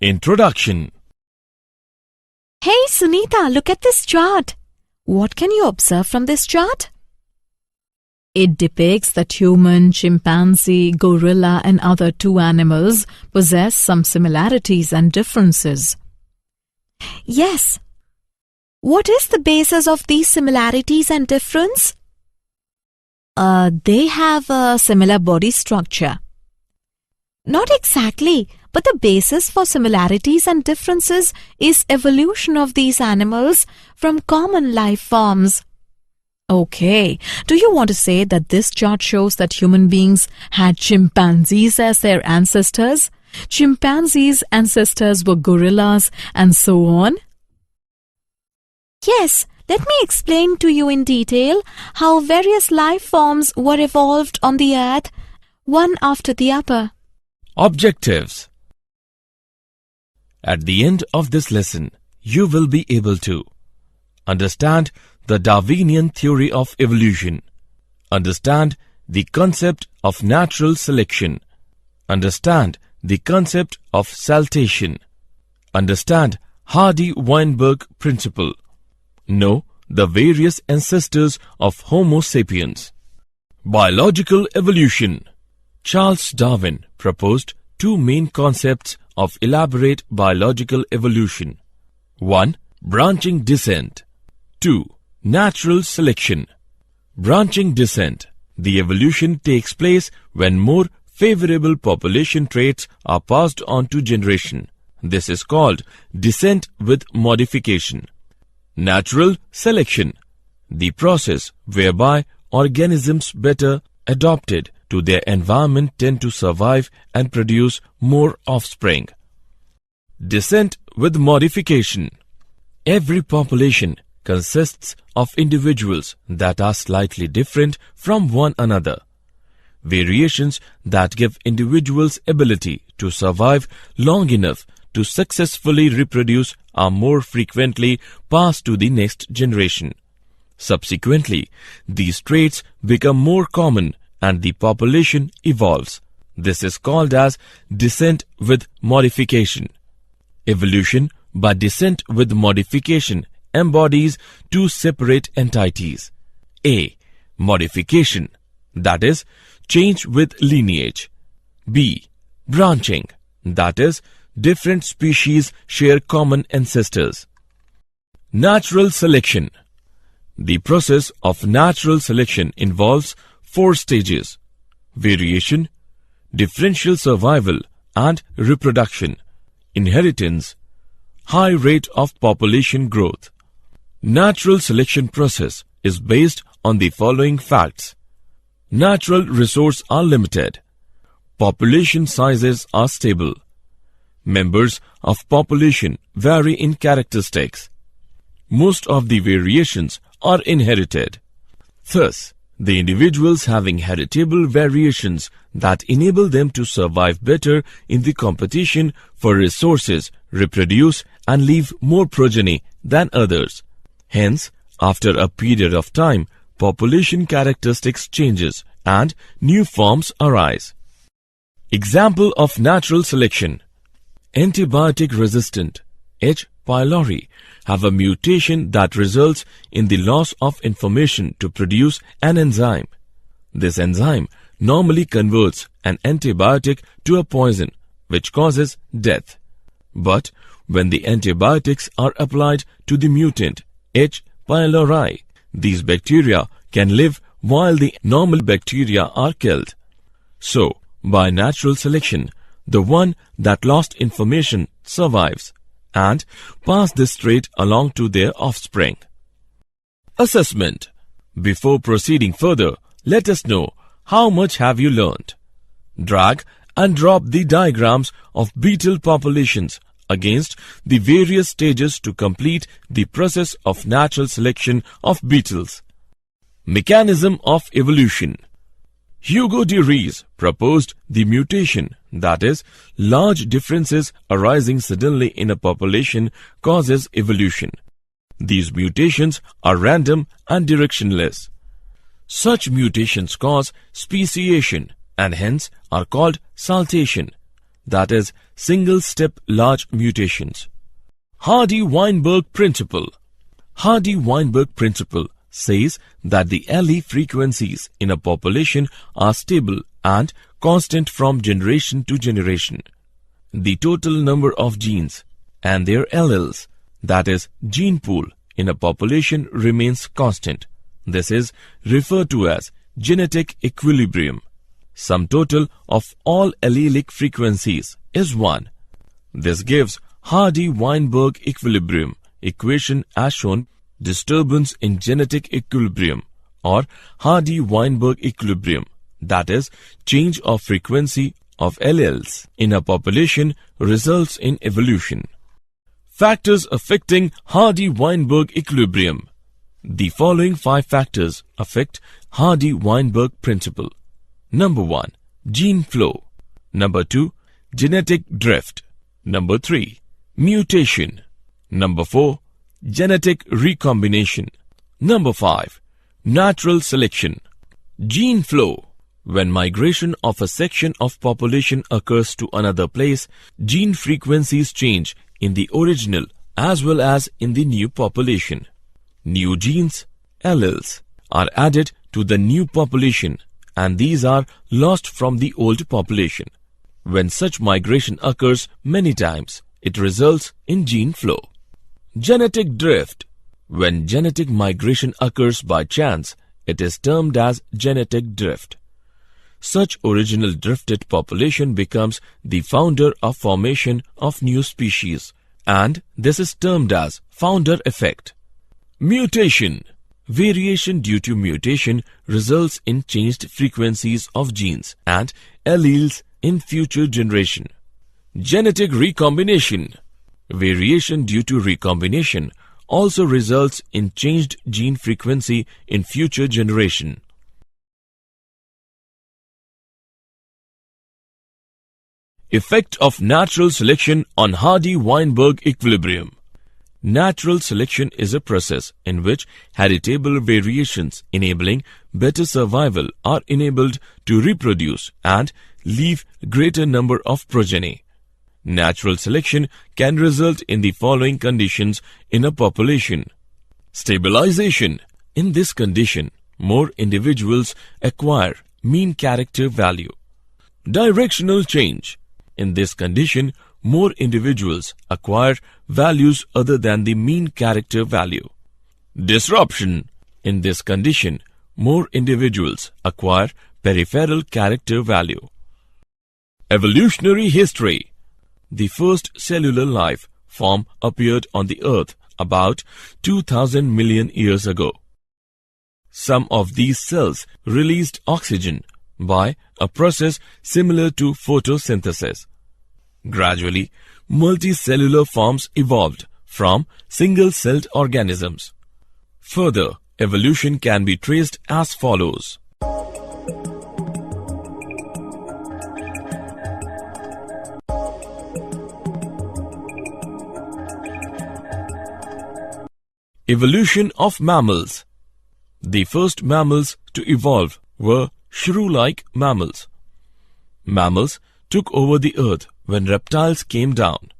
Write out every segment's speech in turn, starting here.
Introduction. Hey Sunita, look at this chart. What can you observe from this chart? It depicts that human, chimpanzee, gorilla and other two animals possess some similarities and differences. Yes. What is the basis of these similarities and difference? They have a similar body structure. Not exactly, but the basis for similarities and differences is evolution of these animals from common life forms. Okay, do you want to say that this chart shows that human beings had chimpanzees as their ancestors? Chimpanzees' ancestors were gorillas and so on? Yes, let me explain to you in detail how various life forms were evolved on the earth, one after the other. Objectives. At the end of this lesson, you will be able to understand the Darwinian theory of evolution, understand the concept of natural selection, understand the concept of saltation, understand Hardy-Weinberg principle, know the various ancestors of Homo sapiens. Biological evolution. Charles Darwin proposed two main concepts of elaborate biological evolution. 1. Branching descent. 2. Natural selection. Branching descent. The evolution takes place when more favorable population traits are passed on to generation. This is called descent with modification. Natural selection. The process whereby organisms better adapted to their environment tend to survive and produce more offspring. Descent with modification. Every population consists of individuals that are slightly different from one another. Variations that give individuals ability to survive long enough to successfully reproduce are more frequently passed to the next generation. Subsequently, these traits become more common and the population evolves. This is called as descent with modification. Evolution by descent with modification embodies two separate entities. A. Modification, that is, change with lineage. B. Branching, that is, different species share common ancestors. Natural selection. The process of natural selection involves 4 stages: variation, differential survival and reproduction, inheritance, high rate of population growth. Natural selection process is based on the following facts. Natural resources are limited. Population sizes are stable. Members of population vary in characteristics. Most of the variations are inherited. Thus, the individuals having heritable variations that enable them to survive better in the competition for resources, reproduce and leave more progeny than others. Hence, after a period of time, population characteristics changes and new forms arise. Example of natural selection. Antibiotic-resistant H. pylori have a mutation that results in the loss of information to produce an enzyme. This enzyme normally converts an antibiotic to a poison which causes death. But when the antibiotics are applied to the mutant H. pylori, these bacteria can live while the normal bacteria are killed. So, by natural selection, the one that lost information survives and pass this trait along to their offspring. Assessment. Before proceeding further, let us know how much have you learned. Drag and drop the diagrams of beetle populations against the various stages to complete the process of natural selection of beetles. Mechanism of evolution. Hugo de Vries proposed the mutation, that is, large differences arising suddenly in a population causes evolution. These mutations are random and directionless. Such mutations cause speciation and hence are called saltation. that is, single-step large mutations. Hardy-Weinberg principle. Hardy-Weinberg principle says that the allele frequencies in a population are stable and constant from generation to generation. The total number of genes and their alleles, that is, gene pool, in a population remains constant. This is referred to as genetic equilibrium. Sum total of all allelic frequencies is 1. This gives Hardy-Weinberg equilibrium equation as shown. Disturbance in genetic equilibrium or Hardy-Weinberg equilibrium, that is, change of frequency of alleles in a population, results in evolution. Factors affecting Hardy-Weinberg equilibrium. The following 5 factors affect Hardy-Weinberg principle. Number 1. Gene flow. Number 2. Genetic drift. Number 3. Mutation. Number 4. Genetic recombination. Number 5. Natural selection. Gene flow. When migration of a section of population occurs to another place, gene frequencies change in the original as well as in the new population. New genes, alleles, are added to the new population and these are lost from the old population. When such migration occurs many times, it results in gene flow. Genetic drift. When genetic migration occurs by chance, it is termed as genetic drift. Such original drifted population becomes the founder of formation of new species, and this is termed as founder effect. Mutation. Variation due to mutation results in changed frequencies of genes and alleles in future generation. Genetic recombination. Variation due to recombination also results in changed gene frequency in future generation. Effect of natural selection on Hardy-Weinberg equilibrium. Natural selection is a process in which heritable variations enabling better survival are enabled to reproduce and leave greater number of progeny. Natural selection can result in the following conditions in a population. Stabilization. In this condition, more individuals acquire mean character value. Directional change. In this condition, more individuals acquire values other than the mean character value. Disruption. In this condition, more individuals acquire peripheral character value. Evolutionary history. The first cellular life form appeared on the earth about 2000 million years ago. Some of these cells released oxygen by a process similar to photosynthesis. Gradually, multicellular forms evolved from single-celled organisms. Further, evolution can be traced as follows. Evolution of mammals. The first mammals to evolve were shrew-like mammals. Mammals took over the earth when reptiles came down.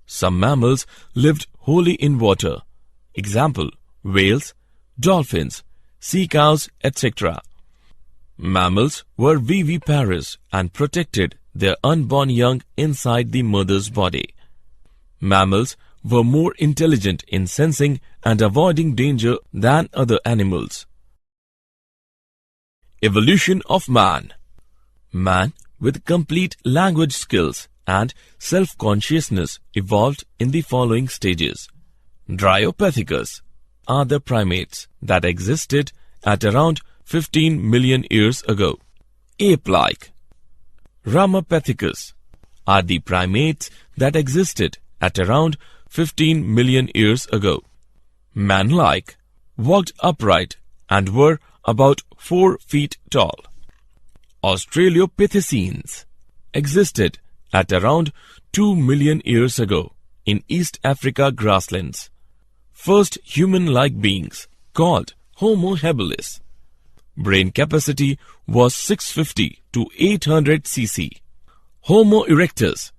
Some mammals lived wholly in water. Example, whales, dolphins, sea cows, etc. Mammals were viviparous and protected their unborn young inside the mother's body. Mammals were more intelligent in sensing and avoiding danger than other animals. Evolution of man. Man, with complete language skills and self-consciousness, evolved in the following stages. Dryopithecus are the primates that existed at around 15 million years ago. Ape-like. Ramapithecus are the primates that existed at around 15 million years ago. Man-like, walked upright and were about 4 feet tall. Australopithecines existed at around 2 million years ago in East Africa grasslands. First human-like beings called Homo habilis. Brain capacity was 650 to 800 cc. Homo erectus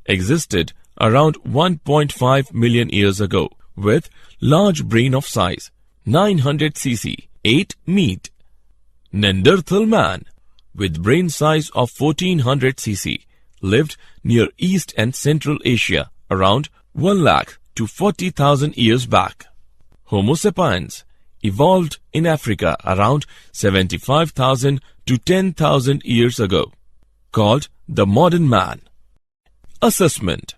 existed around 1.5 million years ago with large brain of size 900 cc, 8 meat. Neanderthal man with brain size of 1400 cc lived near East and Central Asia around 1 lakh to 40,000 years back. Homo sapiens evolved in Africa around 75,000 to 10,000 years ago, called the modern man. Assessment.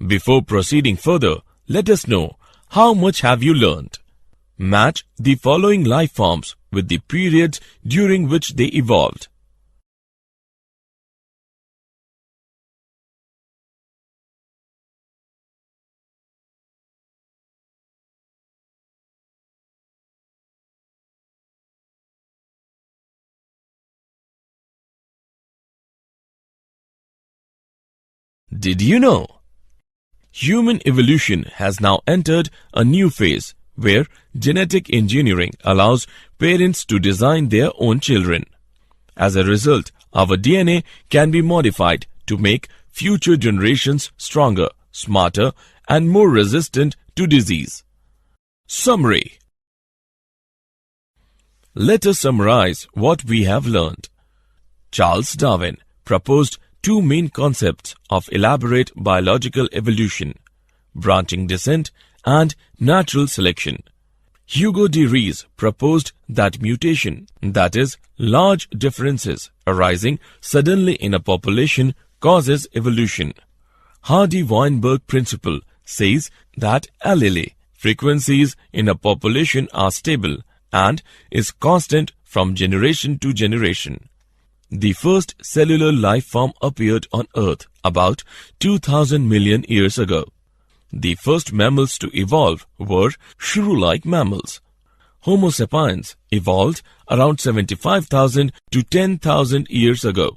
Before proceeding further, let us know how much have you learned. Match the following life forms with the periods during which they evolved. Did you know? Human evolution has now entered a new phase where genetic engineering allows parents to design their own children. As a result, our DNA can be modified to make future generations stronger, smarter, and more resistant to disease. Summary. Let us summarize what we have learned. Charles Darwin proposed two main concepts of elaborate biological evolution: branching descent and natural selection. Hugo de Vries proposed that mutation, that is, large differences arising suddenly in a population, causes evolution. Hardy-Weinberg principle says that allele frequencies in a population are stable and is constant from generation to generation. The first cellular life form appeared on Earth about 2,000 million years ago. The first mammals to evolve were shrew-like mammals. Homo sapiens evolved around 75,000 to 10,000 years ago.